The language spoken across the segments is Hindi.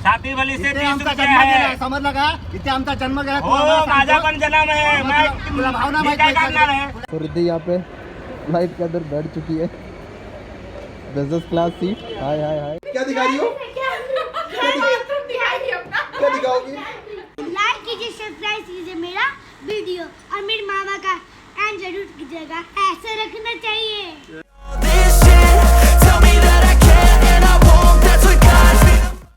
छाती वाली से 30 आमचा रुपये जन्म है। गेला समजलं का? इथे आमचा जन्म गेला. हो माझा पण जन्म है, तुला भावना मैं माहित क्या नाही करणार का? है? तो रिद्धि यहाँ पे फ्लाइट के अंदर बैठ चुकी है, बिजनेस क्लास सीट। हाय हाय हाय, क्या दिखा रही हो? क्या दिखाओगी? लाइक कीजिए, सब्सक्राइब कीजिए मेरा वीडियो और मेरे मामा का एंड जरूर कीजिएगा, ऐसे रखना चाहिए।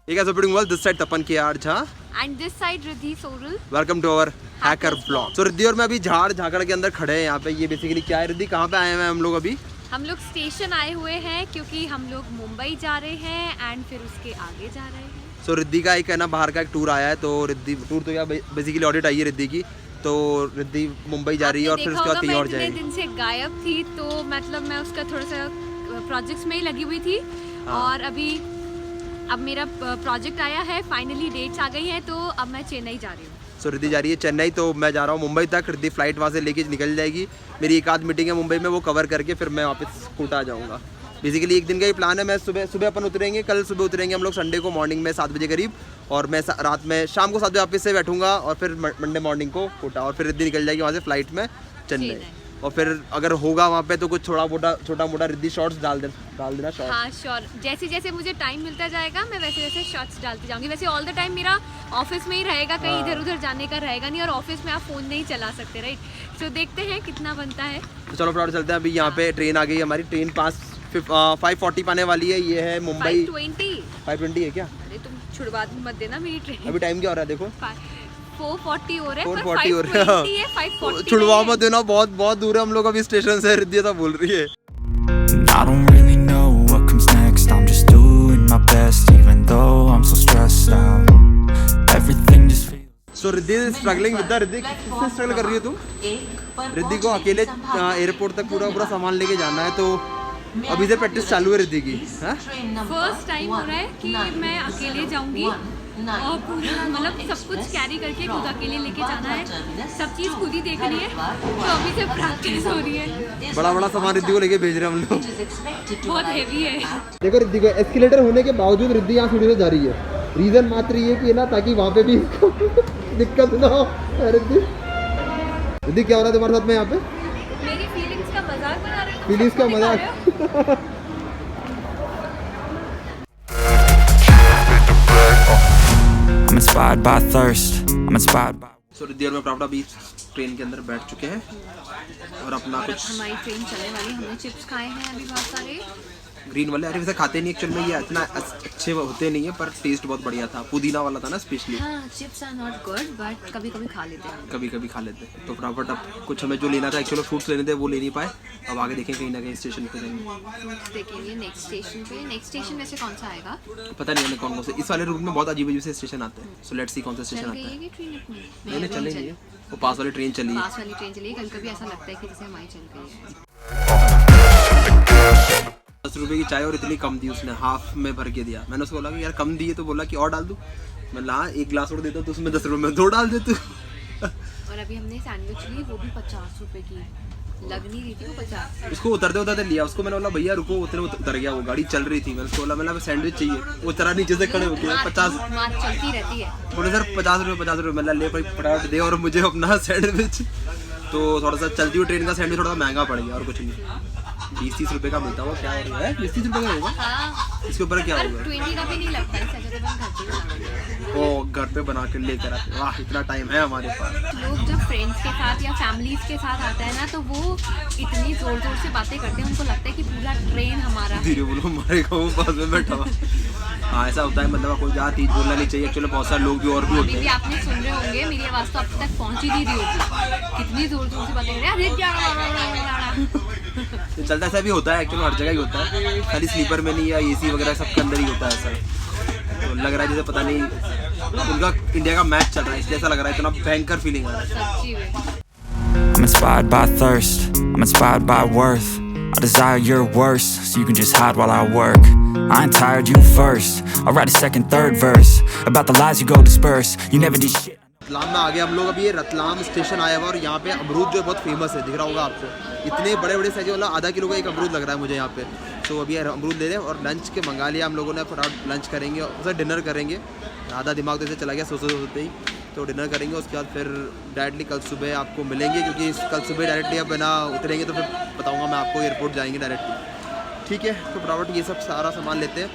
Hey guys, opening well, this side Tapan KR Jha And this side Riddhi Sorul. Welcome to our hacker blog. तो रिद्धि और मैं अभी झाड़ झाकड़ के अंदर खड़े हैं यहाँ पे। ये बेसिकली क्या है रिद्धि, कहाँ पे आए हैं हम लोग अभी? हम लोग स्टेशन आए हुए हैं क्योंकि हम लोग मुंबई जा रहे हैं एंड फिर उसके आगे जा रहे हैं। सो रिद्धि का एक है ना बाहर का एक टूर आया है, तो रिद्धि टूर तो या बेसिकली ऑडिट आई है रिद्धि की, तो रिद्धि मुंबई जा रही है और फिर उसके बाद कहीं और जाएगी। दिन से गायब थी तो मतलब मैं उसका थोड़ा सा प्रोजेक्ट्स में ही लगी हुई थी और अब मेरा प्रोजेक्ट आया है, फाइनली डेट्स आ गई हैं, तो अब मैं चेन्नई जा रही हूँ। सो रिद्धि जा रही है चेन्नई, तो मैं जा रहा हूँ मुंबई तक। रिद्धि फ्लाइट वहाँ से लेके निकल जाएगी। मेरी एक आध मीटिंग है मुंबई में, वो कवर करके फिर मैं वापस कोटा आ जाऊँगा। बेसिकली एक दिन का ही प्लान है। मैं सुबह अपन उतरेंगे, कल सुबह उतरेंगे हम लोग संडे को मॉर्निंग में 7 बजे करीब, और मैं रात में शाम को 7 बजे वापस से बैठूंगा और फिर मंडे मॉर्निंग को कोटा, और फिर रिद्धि निकल जाएगी वहाँ से फ्लाइट में चेन्नई। और फिर अगर होगा वहाँ पे तो कुछ छोटा मोटा रिद्धि शॉर्ट्स डाल देना शॉर्ट्स। हाँ श्योर, जैसे जैसे मुझे टाइम मिलता जाएगा मैं वैसे वैसे शॉर्ट्स डालती जाऊंगी। वैसे ऑल द टाइम मेरा ऑफिस में ही रहेगा, कहीं इधर उधर जाने का रहेगा नहीं, और ऑफिस में आप फोन नहीं चला सकते, राइट? तो देखते हैं कितना बनता है। तो चलो फटाफट चलते हैं। अभी यहाँ पे ट्रेन आ गई है हमारी, ट्रेन 5:40 पाने वाली है। ये है मुंबई 5:20 है क्या? अरे तुम छुड़वा मत देना मेरी ट्रेन। अभी टाइम क्या हो रहा है देखो, 4:40 हो रहा है, 4:40 हो रहा है। 5:40 छुड़वा मत देना, बहुत दूर है हम लोग अभी स्टेशन से। रिद्धि ऐसा बोल रही है। I don't really know what comes next. I'm just doing my best, even though I'm so stressed out. Everything just feels. So Riddhi struggling with the Riddhi, किससे स्ट्रगल कर रही है तू? रिद्धि को अकेले एयरपोर्ट तक पूरा सामान लेके जाना है, तो अभी से प्रैक्टिस चालू है रिद्धि की। फर्स्ट टाइम हो रहा है कि मैं अकेले जाऊंगी और पूरा मतलब सब कुछ कैरी करके खुद अकेले लेके जाना है, सब चीज़ खुद ही देखनी है, तो अभी से प्रैक्टिस हो रही है। बड़ा सामान रिद्धि को लेके भेज रहे हैं हम लोग। बहुत हेवी है। देखो रिद्धि को एस्केलेटर होने के बावजूद रिद्धि यहाँ सीढ़ी से जा रही है। रीजन मात्र ये कि ना ताकि वहाँ पे भी दिक्कत ना हो। रिद्धि क्या हो रहा है तुम्हारे साथ में यहाँ पे? मेरी फीलिंग्स का मजाक बना रहे हो? फीलिंग्स का मजाक। I'm inspired by thirst. I'm inspired by. सो रिद्धि और मैं प्राप्त अभी ट्रेन के अंदर बैठ चुके हैं और अपना कुछ हमारी ट्रेन चलने वाली, हमने चिप्स खाए हैं अभी बहुत सारे। ग्रीन वाले, अरे वैसे खाते नहीं एक्चुअल में, ये इतना अच्छे होते नहीं है, पर टेस्ट बहुत बढ़िया था। पुदीना वाला था ना स्पेशली। हाँ, chips are not good but कभी कभी खा लेते हैं। कभी खा लेते हैं। तो फटाफट अब कुछ हमें जो लेना था, एक्चुअली फ्रूट्स लेने थे वो ले नहीं पाए। अब आगे देखें कहीं ना कहीं स्टेशन पे जाएंगे, देखेंगे नेक्स्ट स्टेशन पे। नेक्स्ट स्टेशन वैसे कौन सा आएगा पता नहीं हमें कौन से। इस वाले रूट में बहुत अजीब से स्टेशन आते हैं, सो लेट्स सी कौन सा स्टेशन आता है। नहीं चले नहीं, वो पास वाली ट्रेन चली है। पास वाली ट्रेन चली है, कभी कभी ऐसा लगता है कि जैसे हमारी चल गई है। 10 रुपये की चाय और इतनी कम दी उसने, हाफ में भर के दिया। मैंने उसको बोला कि यार कम दी है, तो बोला कि और डाल दूँ। मैं ला एक गिलास और देता तो उसमें 10 रुपये में 2 डाल देते। और अभी हमने सैंडविच ली, वो भी 50 रुपए की लग नहीं रही थी, वो 50। उसको उतरते लिया उसको। मैंने बोला भैया रुको, उतर गया, वो गाड़ी चल रही थी। मैंने उसको बोला सैंडविच चाहिए, वो उतरा नीचे से खड़े होके 50 चलती रहती है। बोले सर 50 रुपये। मैं ले भाई फटाफट दे और मुझे अपना सैंडविच। तो थोड़ा सा चलती हुई ट्रेन का सैंडविच थोड़ा महंगा पड़ गया और कुछ नहीं। 20-30 रुपये का मिलता हुआ क्या हो रहा है? 20-30 रुपये का होगा। हाँ, इसके ऊपर क्या होगा? 20 का भी नहीं लगता है, इससे अच्छा तो हम घर पे बनाएंगे। वो घर पे बना के लेकर आते। वाह, इतना टाइम है हमारे पास। लोग जब फ्रेंड्स के साथ या फैमिलीज के साथ आते हैं ना, तो वो इतनी जोर से बातें करते हैं, उनको लगता है कि पूरा ट्रेन हमारा है। धीरे बोलो, हमारे गाँव पास में बैठा हुआ। हाँ ऐसा होता है, मतलब कोई ज़्यादा तेज बोलना नहीं चाहिए। एक्चुअली बहुत सारे लोग भी और भी होते अभी भी हैं। आपने सुन रहे होंगे, मेरी आवाज़ तो अब तक पहुँच ही नहीं रही होगी, कितनी जोर से बातें कर रहे हैं। अरे तो चलता ऐसा भी होता है, एक्चुअली हर जगह ही होता है, खाली स्लीपर में नहीं या एसी वगैरह सबके अंदर ही होता है ऐसा। तो लग रहा है जैसे पता नहीं उनका इंडिया का मैच चल रहा है, इसलिए ऐसा लग रहा है, इतना भयंकर फीलिंग आ रहा है। सच्ची में। I'm inspired by thirst. I'm inspired by worth. I desire your worst, so you can just hide while I work. I ain't tired, you first. I'll write a second, third verse about the lies you go disperse. You never did shit. Ratlam में आ गए हम लोग। अभी ये रतलाम स्टेशन आया हुआ और यहाँ पे अमरूद जो बहुत फेमस है, दिख रहा होगा आपको। इतने बड़े साइज वाला, आधा किलो का एक अमरूद लग रहा है मुझे यहाँ पे। सो अभी अमरूद ले रहे हैं और लंच के मंगा लिया हम लोगों ने, फटाफट लंच करेंगे और डिनर करेंगे। आधा दिमाग तो ऐसे चला गया सोचते ही, तो डिनर करेंगे। उसके बाद फिर डायरेक्टली कल सुबह आपको मिलेंगे, क्योंकि कल सुबह डायरेक्टली अब ना उतरेंगे तो फिर बताऊँगा मैं आपको, एयरपोर्ट जाएंगे डायरेक्टली। ठीक है, तो फटाफट ये सब सारा सामान लेते हैं,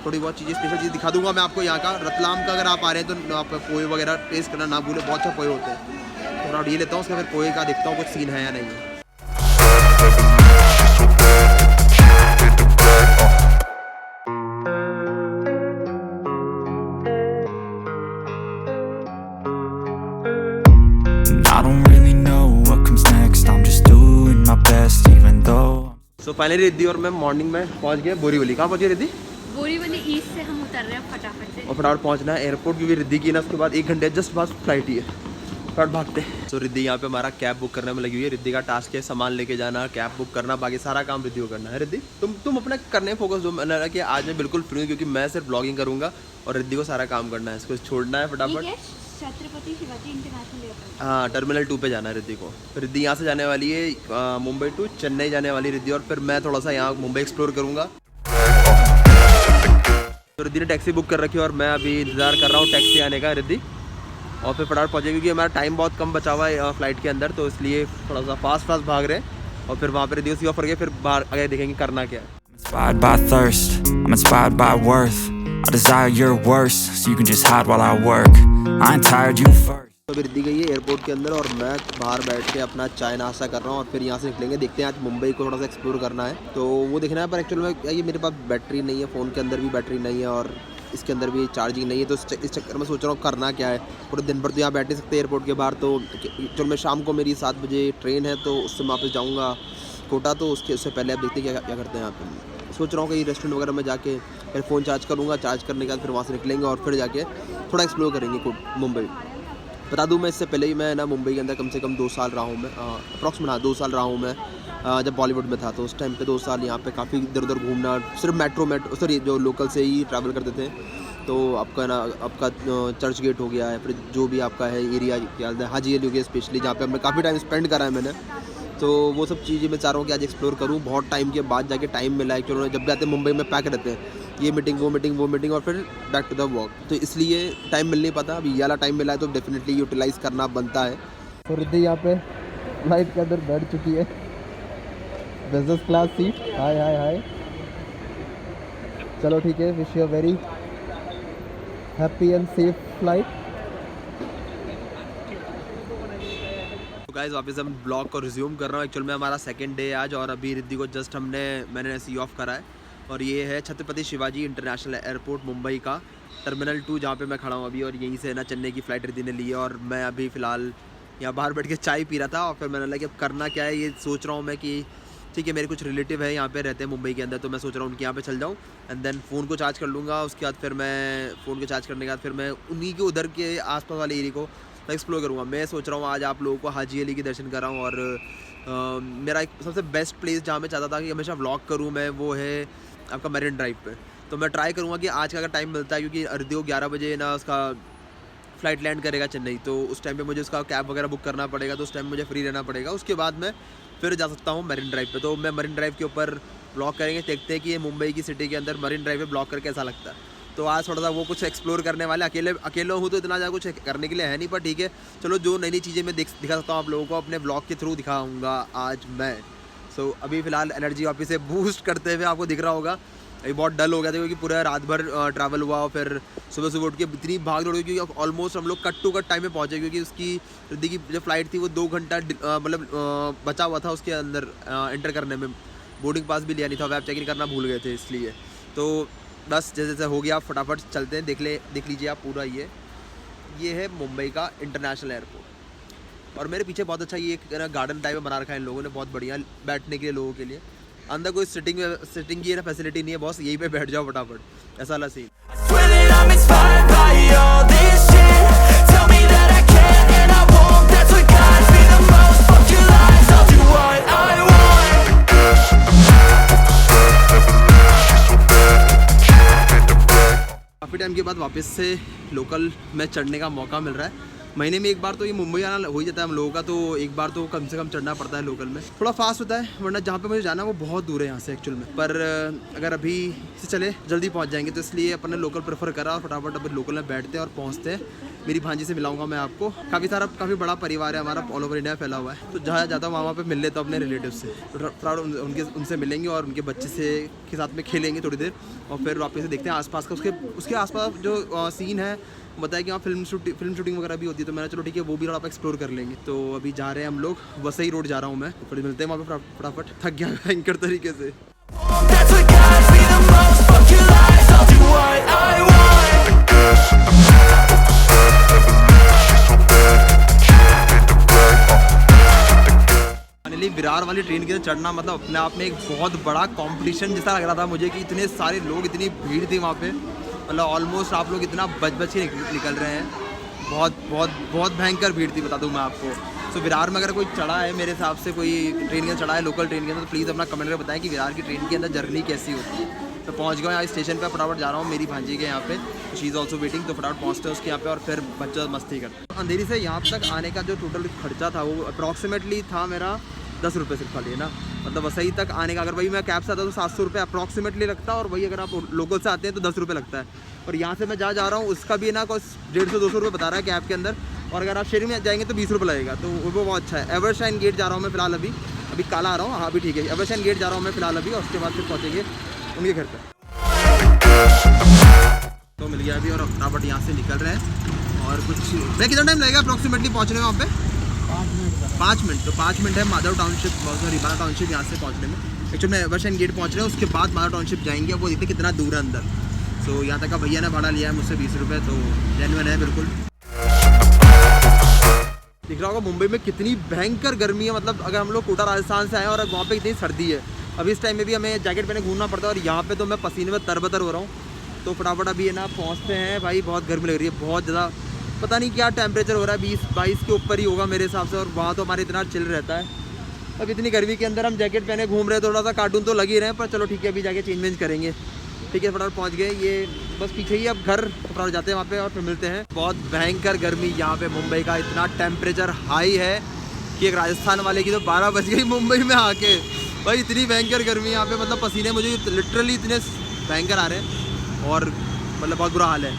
थोड़ी बहुत चीज़ें स्पेशल चीज़ दिखा दूंगा मैं आपको यहाँ का। रतलाम का अगर आप आ रहे हैं तो आप पोहे वगैरह टेस्ट करना ना भूलें, बहुत अच्छा पोहे होते हैं। तो फटाफट ये लेता हूँ, उसके फिर पोहे का देखता हूँ कुछ सीन है या नहीं है। सो फाइनली रिद्धि और मैं मॉर्निंग में पहुँच गए बोरीवली। कहाँ पहुँचे रिद्धि? बोरीवली ईस्ट से हम उतर रहे हैं फटाफट से, और फटाफट पहुँचना है एयरपोर्ट, क्योंकि रिद्धि की ना उसके बाद 1 घंटे जस्ट बाद फ्लाइट ही है, फटाफट भागते हैं। सो रिद्धि यहाँ पे हमारा कैब बुक करने में लगी हुई है। रिद्धि का टास्क है सामान लेके जाना, कैब बुक करना, बाकी सारा काम रिद्धि को करना है। रिद्धि तुम अपने करने फोकस दो। मैंने लगा कि आज मैं बिल्कुल फ्री हूँ, क्योंकि मैं सिर्फ ब्लॉगिंग करूँगा और रिद्धि को सारा काम करना है, इसको छोड़ना है फटाफट। छत्रपति शिवाजी इंटरनेशनल एयरपोर्ट, हाँ, टर्मिनल 2 पे जाना है रिद्धि को। रिद्धि यहाँ से जाने वाली है मुंबई टू चेन्नई जाने वाली रिद्धि, और फिर मैं थोड़ा सा यहाँ मुंबई एक्सप्लोर करूँगा। तो रिद्धि ने टैक्सी बुक कर रखी है और मैं अभी इंतज़ार कर रहा हूँ टैक्सी आने का रिद्धि, और फिर फटाफट पहुँचे, क्योंकि हमारा टाइम बहुत कम बचा हुआ है फ्लाइट के अंदर, तो इसलिए थोड़ा सा फास्ट भाग रहे हैं। और फिर वहाँ पर रिद्धि को सी ऑफ करके फिर बाहर आगे देखेंगे करना क्या है। Inspired by thirst, I'm inspired by worth. I desire your worst, so you can just hide while I work. I ain't tired, you first. तो अभी रिद्धि गई है एयरपोर्ट के अंदर और मैं बाहर बैठ के अपना चाय नाश्ता कर रहा हूँ, और फिर यहाँ से निकलेंगे। देखते हैं, आज मुंबई को थोड़ा सा एक्सप्लोर करना है, तो वो देखना है। पर एक्चुअल में ये मेरे पास बैटरी नहीं है, फ़ोन के अंदर भी बैटरी नहीं है और इसके अंदर भी चार्जिंग नहीं है, तो इस चक्कर में सोच रहा हूँ करना क्या है। पूरे दिन भर तो यहाँ बैठ नहीं सकते एयरपोर्ट के बाहर, तो चलो मैं शाम को मेरी 7 बजे ट्रेन है, तो उससे मैं वापस जाऊँगा कोटा, तो उससे पहले आप देखते हैं क्या करते हैं यहाँ पर। सोच रहा हूँ कि रेस्टोरेंट वगैरह में जाके फिर फ़ोन चार्ज करूँगा, चार्ज करने के बाद फिर वहाँ से निकलेंगे और फिर जाके थोड़ा एक्सप्लोर करेंगे मुंबई। बता दूँ मैं इससे पहले ही मैं ना मुंबई के अंदर कम से कम 2 साल रहा हूँ मैं, अप्रॉक्सीमेट 2 साल रहा हूँ मैं। जब बॉलीवुड में था तो उस टाइम पे 2 साल यहाँ पे काफ़ी इधर उधर घूमना, सिर्फ मेट्रो सॉरी जो लोकल से ही ट्रैवल करते थे। तो आपका चर्च गेट हो गया है, फिर जो भी आपका है एरिया क्या हाजी अली हो गया स्पेशली, जहाँ पे हमने काफ़ी टाइम स्पेंड करा है मैंने। तो वो सब चीज़ें मैं चाह रहा हूँ कि आज एक्सप्लोर करूँ। बहुत टाइम के बाद जाके टाइम मिला है, क्योंकि जब भी आते हैं मुंबई में पैक रहते हैं, ये मीटिंग वो मीटिंग और फिर बैक टू द वर्क, तो इसलिए टाइम मिल नहीं पाता। अभी ये वाला टाइम मिला है तो डेफिनेटली यूटिलाइज़ करना बनता है। तो रिद्धि यहाँ पे फ्लाइट के अंदर बैठ चुकी है, बिजनेस क्लास सीट। हाय चलो ठीक है, wish you very happy and safe flight. Guys वापस हम ब्लॉग को रिज्यूम कर रहा हूँ। एक्चुअल में हमारा सेकंड डे आज, और अभी रिद्धि को जस्ट मैंने सी ऑफ करा है, और ये है छत्रपति शिवाजी इंटरनेशनल एयरपोर्ट मुंबई का टर्मिनल 2, जहाँ पे मैं खड़ा हूँ अभी। और यहीं से ना चेन्नई की फ़्लाइट रिद्धि ने ली है, और मैं अभी फ़िलहाल यहाँ बाहर बैठ के चाय पी रहा था। और फिर मैंने लगा कि अब करना क्या है, ये सोच रहा हूँ मैं कि ठीक है, मेरे कुछ रिलेटिव है यहाँ पे रहते हैं मुंबई के अंदर, तो मैं सोच रहा हूँ उनके यहाँ पे चल जाऊँ, एंड देन फ़ोन को चार्ज कर लूँगा। उसके बाद फिर मैं फ़ोन को चार्ज करने के बाद फिर मैं उन्हीं के उधर के आसपास वाले एरिया को एक्सप्लोर करूँगा। मैं सोच रहा हूँ आज आप लोगों को हाजी अली के दर्शन कर रहा हूँ, और मेरा एक सबसे बेस्ट प्लेस जहाँ मैं चाहता था कि हमेशा व्लॉग करूँ मैं, वो है आपका मरीन ड्राइव पे। तो मैं ट्राई करूँगा कि आज का अगर टाइम मिलता है, क्योंकि रिद्धि को 11 बजे ना उसका फ़्लाइट लैंड करेगा चेन्नई, तो उस टाइम पे मुझे उसका कैब वगैरह बुक करना पड़ेगा, तो उस टाइम मुझे फ्री रहना पड़ेगा। उसके बाद मैं फिर जा सकता हूँ मरीन ड्राइव पे। तो मैं मरीन ड्राइव के ऊपर ब्लॉग करेंगे, देखते हैं कि ये मुंबई की सिटी के अंदर मरीन ड्राइव पे ब्लॉग करके कैसा लगता है। तो आज थोड़ा सा वो कुछ एक्सप्लोर करने वाले, अकेले हूँ तो इतना ज़्यादा कुछ करने के लिए है नहीं, पर ठीक है चलो, जो नई चीज़ें मैं दिखा सकता हूँ आप लोगों को अपने ब्लॉग के थ्रू दिखाऊँगा आज मैं। सो अभी फ़िलहाल एनर्जी वापस से बूस्ट करते हुए आपको दिख रहा होगा। अभी बहुत डल हो गया था, क्योंकि पूरा रात भर ट्रैवल हुआ, और फिर सुबह उठ के इतनी भाग दौड़, क्योंकि ऑलमोस्ट हम लोग कट टू कट टाइम में पहुँचे, क्योंकि उसकी रिद्धि की जो फ्लाइट थी वो 2 घंटा मतलब बचा हुआ था उसके अंदर एंटर करने में। बोर्डिंग पास भी लिया नहीं था, वेब चेक इन करना भूल गए थे, इसलिए। तो बस जैसे हो गया, फटाफट चलते हैं, देख लीजिए आप पूरा। ये है मुंबई का इंटरनेशनल एयरपोर्ट, और मेरे पीछे बहुत अच्छा ये एक गार्डन टाइप में बना रखा है इन लोगों ने, बहुत बढ़िया बैठने के लिए लोगों के लिए। अंदर कोई सिटिंग की ना फैसिलिटी नहीं है, बॉस यहीं पे बैठ जाओ फटाफट, ऐसा वाला सीन। काफ़ी टाइम के बाद वापस से लोकल में चढ़ने का मौका मिल रहा है, महीने में एक बार तो ये मुंबई आना हो ही जाता है हम लोगों का, तो एक बार तो कम से कम चढ़ना पड़ता है लोकल में। थोड़ा फास्ट होता है, वरना जहाँ पे मुझे जाना है वो बहुत दूर है यहाँ से एक्चुअल में। पर अगर अभी से चले जल्दी पहुँच जाएंगे, तो इसलिए अपन ने लोकल प्रेफर करा और फटाफट अपन लोकल में बैठते हैं और पहुँचते हैं। मेरी भांजी से मिलाऊंगा मैं आपको। काफ़ी बड़ा परिवार है हमारा, ऑल ओवर इंडिया फैला हुआ है, तो जहाँ जाता हूँ वहाँ पे मिल लेता हूँ अपने रिलेटिव से। तो उनसे मिलेंगे और उनके बच्चे से के साथ में खेलेंगे थोड़ी देर, और फिर वापस से देखते हैं आसपास का। उसके आसपास जो सीन है बताया कि वहाँ फिल्म शूटिंग वगैरह भी होती है, तो मैंने चलो ठीक है वो भी थोड़ा एक्सप्लोर कर लेंगे। तो अभी जा रहे हैं हम लोग, वसई रोड जा रहा हूँ मैं, फिर मिलते हैं वहाँ पे फटाफट। थक गया भयंकर तरीके से। फाइनली विरार वाली ट्रेन के चढ़ना मतलब अपने आप में एक बहुत बड़ा कंपटीशन जैसा लग रहा था मुझे, कि इतने सारे लोग, इतनी भीड़ थी वहाँ पे। मतलब ऑलमोस्ट आप लोग इतना बच के निकल रहे हैं, बहुत भयंकर भीड़ थी बता दूँ मैं आपको। तो विरार में अगर कोई चढ़ा है, मेरे हिसाब से कोई ट्रेन के अंदर चढ़ा है लोकल ट्रेन के अंदर, तो प्लीज़ अपना कमेंट करके बताएं कि विरार की ट्रेन के अंदर जर्नी कैसी होती है। तो पहुँच गया यहाँ स्टेशन पर, फटाफट जा रहा हूँ मेरी भांजी के यहाँ पे, शी इज़ ऑल्सो वेटिंग। तो फटाफट पहुँचते हैं उसके यहाँ पे और फिर बच्चा मस्ती करते हैं। अंधेरी से यहाँ तक आने का जो टोटल खर्चा था वो अप्रॉक्सीमेटली था मेरा 10 रुपये सिर्फ खाली है ना। मतलब वसई तक आने का अगर वही मैं कैब से आता तो 700 रुपये अप्रॉक्सीमेटली लगता है, और वही अगर आप लोकल से आते हैं तो 10 रुपये लगता है। और यहाँ से मैं जा रहा हूँ उसका भी है ना कुछ 150-200 रुपये बता रहा है कैब के अंदर, और अगर आप शेयरिंग में जाएंगे तो 20 रुपये लगेगा, तो वो बहुत अच्छा है। एवरशाइन गेट जा रहा हूँ मैं फिलहाल, अभी काला आ रहा हूँ, हाँ भी ठीक है। एवरशाइन गेट जा रहा हूँ मैं फिलहाल अभी, और उसके बाद फिर पहुँचेंगे उनके घर पर। तो मिल गया अभी और फटाफट यहाँ से निकल रहे हैं। और कुछ मैं कितना टाइम लगेगा अप्रॉक्सीमेटली पहुँचने में वहाँ पे? 5 मिनट। तो 5 मिनट है Madhav township, sorry Madhav township यहाँ से पहुँचने में। एक्चुअली में एवरशाइन गेट पहुँच रहे हैं, उसके बाद माधव टाउनशिप जाएंगे। वो देखते कितना दूर है अंदर। तो यहाँ तक का भैया ने भाड़ा लिया है मुझसे 20 रुपये, तो जेन्युइन है बिल्कुल। दिख रहा होगा मुंबई में कितनी भयंकर गर्मी है। मतलब अगर हम लोग कोटा राजस्थान से आए और वहाँ पे इतनी सर्दी है, अभी इस टाइम में भी हमें जैकेट पहने घूमना पड़ता है, और यहाँ पे तो मैं पसीने में तरबतर हो रहा हूँ। तो फटाफट अभी है ना पहुँचते हैं भाई, बहुत गर्मी लग रही है, बहुत ज़्यादा। पता नहीं क्या टेम्परेचर हो रहा है, 20-22 के ऊपर ही होगा मेरे हिसाब से, और वहाँ तो हमारे इतना चिल रहता है। अब इतनी गर्मी के अंदर हम जैकेट पहने घूम रहे हैं, थोड़ा सा कार्टून तो लग ही रहे हैं, पर चलो ठीक है अभी जाके चेंज करेंगे। ठीक है फटाफट पहुँच गए, ये बस पीछे ही अब घर, फटाफट जाते हैं वहाँ पे और फिर मिलते हैं। बहुत भयंकर गर्मी यहाँ पे मुंबई का, इतना टेम्परेचर हाई है कि एक राजस्थान वाले की तो 12 बज गई मुंबई में आके। भाई इतनी भयंकर गर्मी यहाँ पे, मतलब पसीने मुझे लिटरली इतने भयंकर आ रहे हैं, और मतलब बहुत बुरा हाल है।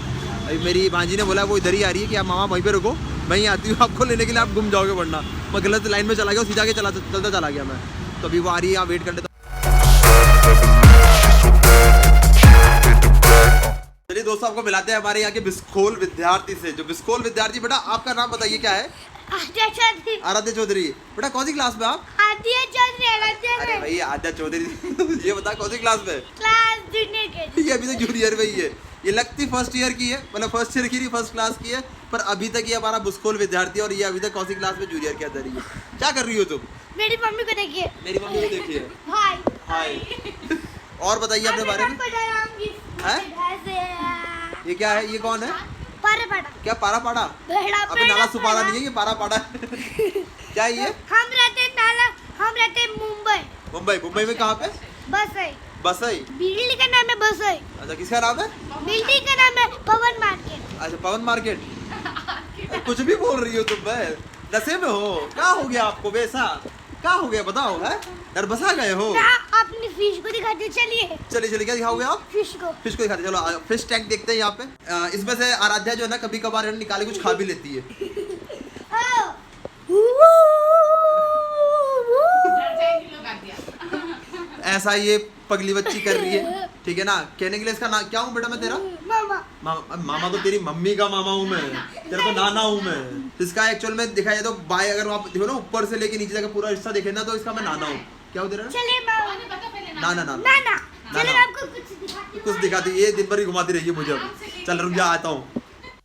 अभी मेरी भांजी ने बोला वो इधर ही आ रही है कि आप मामा वहीं पे रुको, मैं ही आती हूँ आपको लेने के लिए, आप घूम जाओगे वरना। मैं गलत लाइन में चला गया, सीधा के चलता चला गया मैं। तो अभी वो आ रही है, यहाँ वेट कर लेता। चलिए दोस्तों आपको मिलाते हैं हमारे यहाँ के बिस्कोल विद्यार्थी से। जो बिस्कोल विद्यार्थी, बेटा आपका नाम बताइए क्या है? आराध्या चौधरी। बेटा कौन सी क्लास में आप? आदित्य चौधरी। अरे भाई आदित्य चौधरी ये बता कौन सी क्लास में? क्लास जूनियर के। ये अभी तो जूनियर में ही है। ये लगती फर्स्ट ईयर की है, मतलब फर्स्ट ईयर की नहीं, फर्स्ट क्लास की है, पर अभी तक ये हमारा बिस्कोल विद्यार्थी है। और ये अभी तक कौन सी क्लास में? जूनियर के अंदर ही है। क्या कर रही हो तुम? मेरी मम्मी को देखिए। मेरी मम्मी को देखिए। हाय हाय। और बताइए अपने बारे में। ये क्या है? ये कौन है? पारा। क्या पारा पाड़ा? अबे नाला सुपारा नहीं है ये, पारा पाड़ा क्या है ये? हम रहते मुंबई में कहाँ पे? बसई। बिल्डिंग का नाम है बसई। अच्छा किसका नाम है? बिल्डिंग का नाम है पवन मार्केट। अच्छा पवन मार्केट। कुछ भी बोल रही हो तुम, नशे में हो? क्या हो गया आपको वैसा? क्या हो गया बताओ? है नरबसा गए हो? अपनी फिश को दिखाते। चलिए क्या दिखाओगे आप? फिश को दिखाते। चलो फिश टैंक देखते हैं यहाँ पे। इसमें से आराध्या जो है ना कभी कभार निकाले कुछ खा भी लेती है। ऐसा ये पगली बच्ची कर रही है, ठीक है ना। कहने के लिए इसका क्या हूँ बेटा मैं तेरा? मामा तो तेरी मम्मी का मामा हूँ मैं, तेरा तो नाना हूँ मैं। इसका एक्चुअल में देखा जाए तो बाय अगर आप देखो ना ऊपर से लेके नीचे तक पूरा हिस्सा देखे ना, तो इसका मैं नाना हूँ। क्या हो तेरा? नाना। कुछ दिखाती, ये दिन भर ही घुमाती रही है मुझे। अब चल रुक जा, आता हूँ।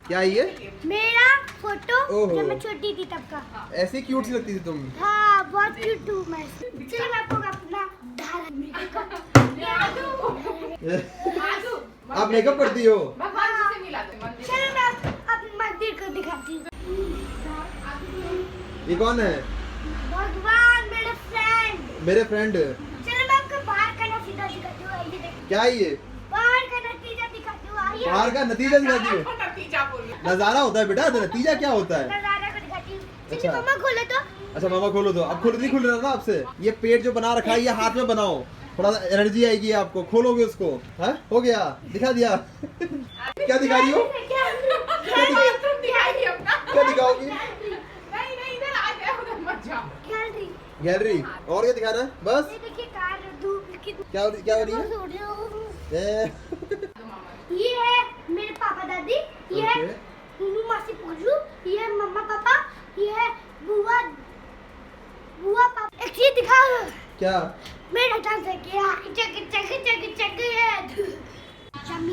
क्या है ये? मेरा फोटो जब मैं छोटी थी तब का। ऐसे क्यूट सी लगती थी तुम। हाँ बहुत क्यूट हूँ मैं। चलिए मैं आपको अपना आप मेकअप करती हो? चलो मैं अपने मंदिर को दिखाती हूँ। ये कौन है? भगवान मेरे फ्रेंड। चलो मैं आपको बाहर का नतीजा दिखाती हूँ। आइए देखिए। क्या है ये? बाहर का नतीजा दिखाती हूँ। आइए। बाहर का नतीजा दिखाती हूँ? नजारा होता है बेटा, नतीजा क्या होता है? नजारा को दिखाती हूँ। अच्छा। चलिए मम्मा खोलो तो। अच्छा मामा खोलो तो, अब खुद नहीं खुल रहा ना आपसे। ये पेट जो बना रखा है ये हाथ में बनाओ, थोड़ा एनर्जी आएगी आपको, खोलोगे उसको। हाँ हो गया, दिखा दिया। क्या दिखा रही हो? क्या दिखाओगी? गैलरी और क्या दिखाना है? बस ये देखिए कार धूप कितनी क्या हो रही है? ए, ये है मेरे पापा दादी, ये है ओके। नूनू मासी पुजू, ये है मम्मा पापा, ये है बुआ बुआ पापा। एक चीज दिखाओ, क्या? मेरा डांस है क्या? चक चक चक चक है।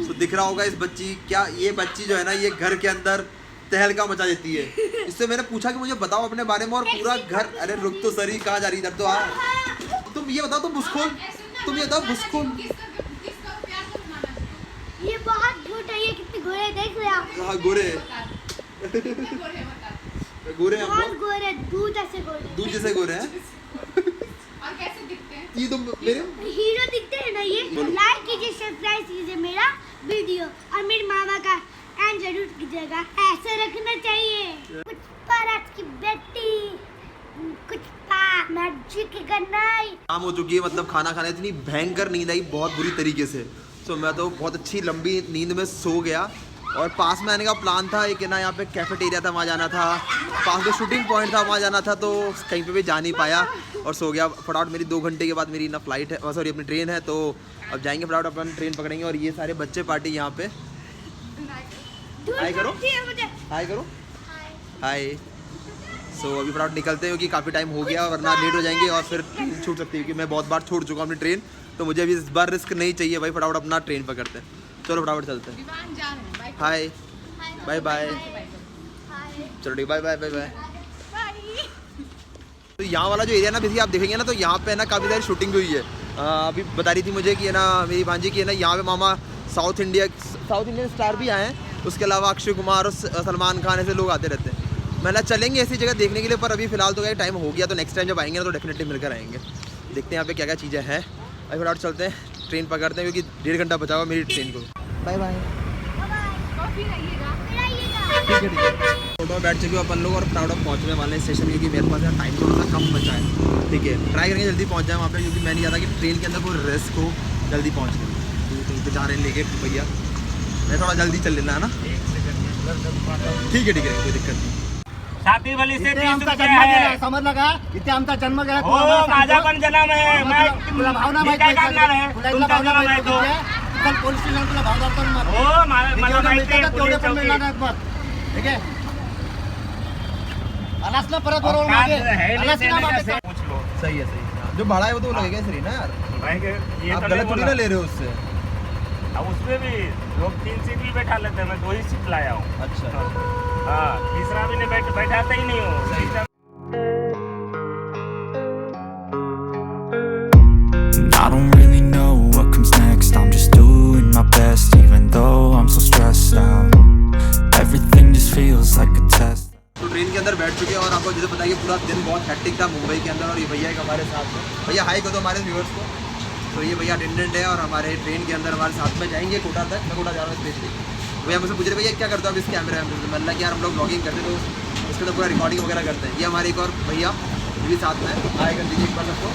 तो दिख रहा होगा इस बच्ची, क्या ये बच्ची जो है ना ये घर के अंदर तहलका मचा देती है। इससे मैंने पूछा कि मुझे बताओ अपने बारे में, और पूरा घर, अरे रुक तो सरी, कहाँ जा रही इधर तो आ। तुम ये बताओ, तुम भुसखोल, तुम ये बताओ भुसखोल। ये बहुत झूठ है, ये कितने गोरे देख रहे आप? हाँ गोरे गोरे हैं हम बहुत लोग, गोरे, दूध ऐसे गोरे। दूध जैसे गोरे हैं। और कैसे दिखते हैं? ये तुम मेरे हीरो दिखते हैं ना ये। बोलो। लाइक कीजिए, सब्सक्राइब कीजिए मेरा वीडियो, और मेरे मामा का एंड जरूर कीजिएगा। ऐसे रखना चाहिए। कुछ परत की बेटी, कुछ मैजिक करना। शाम हो चुकी है, मतलब खाना खाने इतनी भयंकर नींद आई बहुत बुरी तरीके से। तो मैं तो बहुत अच्छी लंबी नींद में सो गया, और पास में आने का प्लान था एक ना, यहाँ पे कैफेटेरिया था वहाँ जाना था, पास में शूटिंग पॉइंट था वहाँ जाना था, तो कहीं पे भी जा नहीं पाया और सो गया फटाफट। मेरी 2 घंटे के बाद मेरी ना फ्लाइट है, सॉरी अपनी ट्रेन है, तो अब जाएंगे फटाफट अपन ट्रेन पकड़ेंगे। और ये सारे बच्चे पार्टी यहाँ पे, हाय करो, हाय करो, हाय। सो अभी फटाफट निकलते हैं क्योंकि काफ़ी टाइम हो गया, वरना लेट हो जाएंगे और फिर ट्रेन छूट सकती है, क्योंकि मैं बहुत बार छोड़ चुका हूँ अपनी ट्रेन, तो मुझे अभी इस बार रिस्क नहीं चाहिए भाई। फटाफट अपना ट्रेन पकड़ते हैं, चलो फटाफट चलते हैं। विमान जा रहे हैं, हाय बाय बाय, चलो ठीक, बाय बाय बाय बाय। तो यहाँ वाला जो एरिया ना बेसिकली आप देखेंगे ना, तो यहाँ पे ना काफ़ी सारी शूटिंग हुई है। अभी बता रही थी मुझे कि है ना मेरी भांजी की है ना, यहाँ पे मामा साउथ इंडियन स्टार भी आए हैं, उसके अलावा अक्षय कुमार और सलमान खान ऐसे लोग आते रहते हैं। मतलब चलेंगे ऐसी जगह देखने के लिए, पर अभी फिलहाल तो क्या टाइम हो गया, तो नेक्स्ट टाइम जब आएंगे ना तो डेफिनेटली मिलकर आएंगे। देखते हैं यहाँ पे क्या क्या चीज़ें हैं। अभी फटाफट चलते हैं, ट्रेन पकड़ते हैं क्योंकि 1.5 घंटा बचा हुआ मेरी ट्रेन को। बाय बाय, कॉफी रहिएगा। ठीक है ठीक है। ऑटो में बैठ चुके हो अपन लोग और फटाफट पहुँचने वाले हैं स्टेशन, क्योंकि मेरे पास टाइम थोड़ा सा कम बचा है। ठीक है, ट्राई करेंगे जल्दी पहुँच जाए वहाँ पे, क्योंकि मैं नहीं चाहता कि ट्रेन के अंदर कोई रिस्क हो जल्दी पहुँचने में। तो कहीं पे जा रहे हैं लेके भैया, मैं थोड़ा जल्दी चल लेना है ना। ठीक है कोई दिक्कत नहीं। छाती वाली से इथे 30 आमचा रुपये जन्म है। गेला, समजलं का? इथे आमचा जन्म गेला. हो माझा पण जन्म आहे, तुला भावना मी माहिती काय आहे करणार आहे? का? तुला तुमचा भावना जन्म आहे माहिती तो. आहे? चल पोलीस स्टेशन तुला भाव दाखवतो ना. हो मला जेवढे माहिती आहे मिळतात तेवढे पोलीस पण मिळणार चौकी. नाहीत मग. ठीक आहे? आलास ना परत बरोबर औकात मागे. है नहीं आलास ना देने मागे. का, पूछ लो। सही है सही है। जो भाड़ा है वो तो लगेगा सही ना यार, भाई के ये आप तो गलत नहीं थोड़ी बोला। ना ले रहे हो उससे। अब उसमें भी लोग 3 सीट भी बैठा लेते हैं, मैं 2 ही सीट लाया हूँ। अच्छा हाँ, तीसरा भी नहीं बैठाता ही नहीं हूँ। सही। तीसरा I don't really know what comes next. I'm just doing my best, even though I'm so stressed out. Everything just feels like a test. तो ट्रेन के अंदर बैठ चुके हैं और आपको जैसे बताइए पूरा दिन बहुत हैक्टिक था मुंबई के अंदर। और ये भैया एक हमारे साथ में, भैया हाई कर दो हमारे व्यूअर्स को। तो ये भैया अटेंडेंट है और हमारे ट्रेन के अंदर हमारे साथ में जाएंगे कोटा तक। मैं कोटा जा रहा हूँ स्पेशली। भैया मुझसे पूछ रहे भैया क्या करते हो आप इस कैमरे में? मतलब कि यार हम लोग ब्लॉगिंग करते तो उसके तो पूरा रिकॉर्डिंग वगैरह करते हैं। ये हमारे एक और भैया ये भी साथ में है, हाई कर दीजिए एक बार सबको,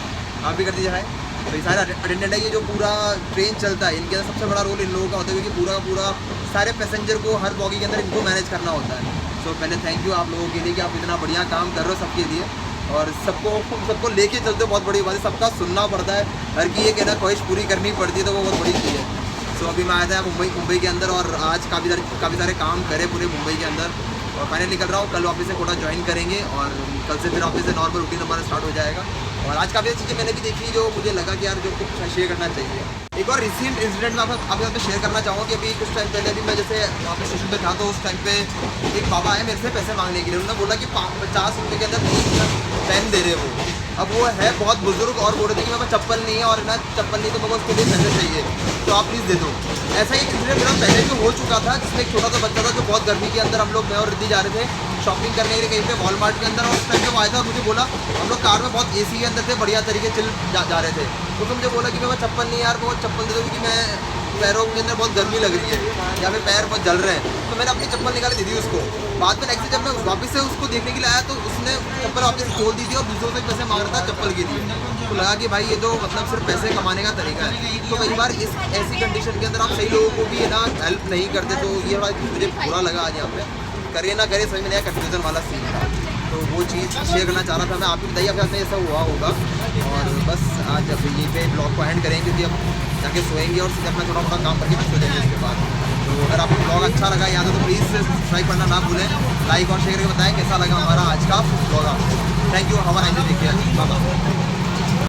आप भी कर दीजिए हाई। तो ये सारे अटेंडेंट है, ये जो पूरा ट्रेन चलता है इनके अंदर सबसे बड़ा रोल इन लोगों का होता है, क्योंकि पूरा का पूरा सारे पैसेंजर को हर बॉगी के अंदर इनको मैनेज करना होता है। तो पहले थैंक यू आप लोगों के लिए कि आप इतना बढ़िया काम कर रहे हो सबके लिए, और सबको लेके चलते हो, बहुत बड़ी बात है। सबका सुनना पड़ता है, हर की एक है ना ख्वाहिश पूरी करनी पड़ती है, तो वो बहुत बड़ी चीज़ है। सो अभी मैं आया था मुंबई के अंदर और आज काफ़ी सारे काम करे पूरे मुंबई के अंदर, और फाइनल निकल रहा हूँ। कल वापस से कोटा ज्वाइन करेंगे और कल से फिर वापस से नॉर्मल रूटीन हमारा स्टार्ट हो जाएगा। और आज काफ़ी चीज़ें मैंने भी देखी जो मुझे लगा कि यार जो कुछ शेयर करना चाहिए। एक और रिसेंट इंसिडेंट मैं आपके साथ शेयर करना चाहूँगा कि अभी कुछ टाइम पहले भी मैं जैसे वहाँ पे स्टेशन पे था, तो उस टाइम पे एक बाबा आए मेरे से पैसे मांगने के लिए। उन्होंने बोला कि 50 रुपये के अंदर 3 पेन दे रहे वो। अब वो है बहुत बुजुर्ग और बोल रहे थे कि मेरे पास चप्पल नहीं है और ना चप्पल नहीं तो मेरे को उसके लिए पैसे चाहिए, तो आप प्लीज़ दे दो। ऐसा ही इंसिडेंट मेरा पहले भी हो चुका था, जिसमें एक छोटा सा बच्चा था जो बहुत गर्मी के अंदर हम लोग मैं और रिद्धि जा रहे थे शॉपिंग करने के लिए कहीं पे वॉलमार्ट के अंदर। और उस टाइम पे वो आया था और मुझे बोला, हम लोग कार में बहुत AC के अंदर थे, बढ़िया तरीके चिल जा रहे थे। तो मुझे बोला कि मेरे पास चप्पल नहीं यार, वो चप्पल दे दो क्योंकि मैं पैरों के अंदर बहुत गर्मी लग रही है, यहाँ पे पैर बहुत जल रहे हैं, तो मैंने अपनी चप्पल निकाली दे दी उसको। बाद में नेक्स्ट जब मैं वापस से उसको देखने के लिए आया तो उसने चप्पल वापस खोल दी थी और दूसरों से पैसे मांग रहा था चप्पल के लिए। तो लगा कि भाई ये तो मतलब सिर्फ पैसे कमाने का तरीका है। तो कई बार इस ऐसी कंडीशन के अंदर आप सही लोगों को भी ना हेल्प नहीं करते, तो ये थोड़ा मुझे बुरा लगा आज यहाँ पे। करे ना करे समझ में नहीं आया, कंफ्यूजन वाला सीन था, तो वो चीज़ शेयर करना चाह रहा था मैं। आप भी बताइए आपके साथ में ऐसा हुआ होगा। और बस आज अब ये पे ब्लॉग को एंड करेंगे क्योंकि अब जाके सोएंगे और सीधे अपना थोड़ा मोटा काम करके फिर सो जाएंगे इसके बाद। तो अगर आपको ब्लॉग अच्छा लगा या तो प्लीज़ सब्सक्राइब करना ना भूलें, लाइक और शेयर करके बताएं कैसा लगा हमारा आज का ब्लॉग आपको। थैंक यू, हमारा देखिए बाय।